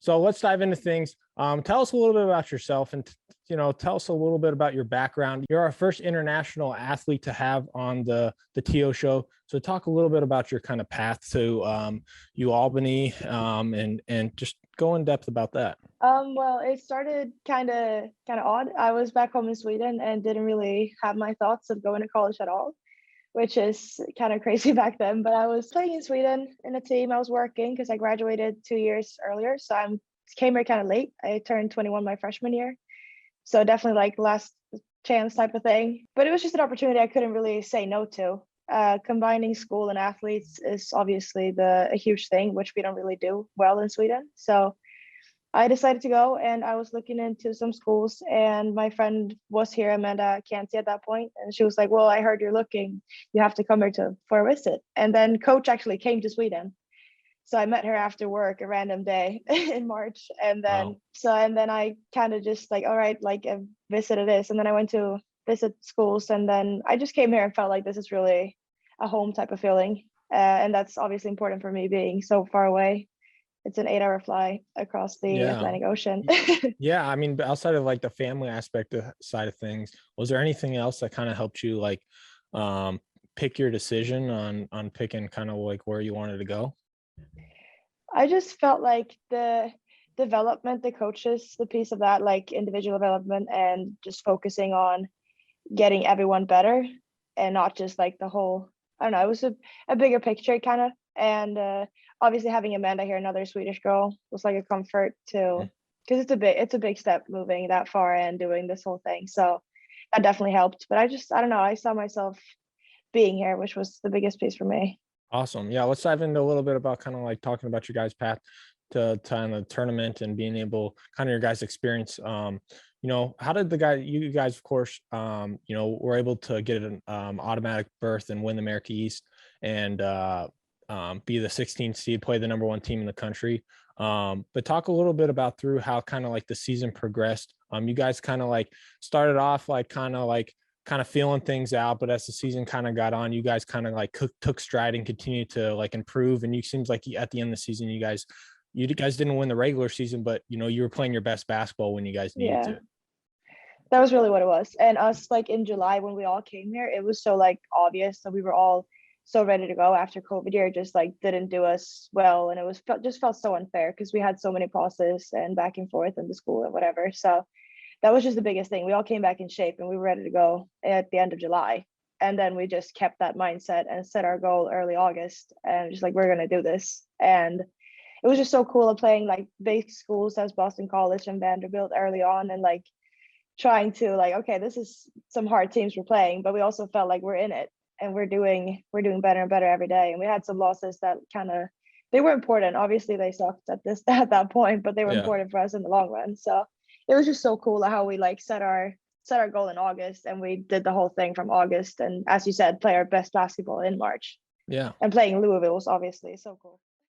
So let's dive into things. Tell us a little bit about yourself and, tell us a little bit about your background. You're our first international athlete to have on the TO show. So talk a little bit about your kind of path to Albany, and just go in depth about that. Well, it started kind of odd. I was back home in Sweden and didn't really have my thoughts of going to college at all, which is kind of crazy back then. But I was playing in Sweden in a team. I was working because I graduated 2 years earlier, so I came here kind of late. I turned 21 my freshman year, so definitely like last chance type of thing. But it was just an opportunity I couldn't really say no to. Combining school and athletes is obviously a huge thing, which we don't really do well in Sweden. So I decided to go, and I was looking into some schools, and my friend was here, Amanda Canty, at that point, and she was like, well, I heard you're looking, you have to come here for a visit. And then coach actually came to Sweden, so I met her after work a random day in March. And Wow. then I kind of just like, all right, like a visit it is. And then I went to visit schools, and then I just came here and felt like this is really a home type of feeling, and that's obviously important for me being so far away. It's an 8-hour fly across the Yeah. Atlantic Ocean. Yeah. I mean, but outside of like the family aspect side of things, was there anything else that kind of helped you like um, pick your decision on picking kind of like where you wanted to go? I just felt like the development, the coaches, the piece of that, like individual development and just focusing on getting everyone better and not just like the whole, I don't know, it was a bigger picture kind of. And obviously having Amanda here, another Swedish girl, was like a comfort too, because it's a big step moving that far and doing this whole thing. So that definitely helped. But I don't know, I saw myself being here, which was the biggest piece for me. Awesome. Yeah, let's dive into a little bit about kind of like talking about your guys' path to on the tournament and being able kind of your guys' experience. How did you guys, of course, were able to get an automatic berth and win the America East and be the 16th seed, play the number one team in the country. But talk a little bit about through how kind of like the season progressed. You guys kind of like started off like kind of feeling things out, but as the season kind of got on, you guys kind of like took stride and continued to like improve. And you seems like at the end of the season, you guys didn't win the regular season, but you were playing your best basketball when you guys needed Yeah, to. that was really what it was. And us, like in July when we all came here, it was so like obvious that we were all so ready to go after COVID year just like didn't do us well, and it was just felt so unfair because we had so many pauses and back and forth in the school and whatever. So that was just the biggest thing. We all came back in shape and we were ready to go at the end of July. And then we just kept that mindset and set our goal early August and just like, we're going to do this. And it was just so cool of playing like big schools as Boston College and Vanderbilt early on, and like trying to like, okay, this is some hard teams we're playing, but we also felt like we're in it and we're doing better and better every day. And we had some losses that kind of, they were important. Obviously they sucked at that point, but they were Yeah. important for us in the long run. So it was just so cool how we like set our goal in August, and we did the whole thing from August, and as you said, play our best basketball in March. Yeah. And playing Louisville was obviously so cool.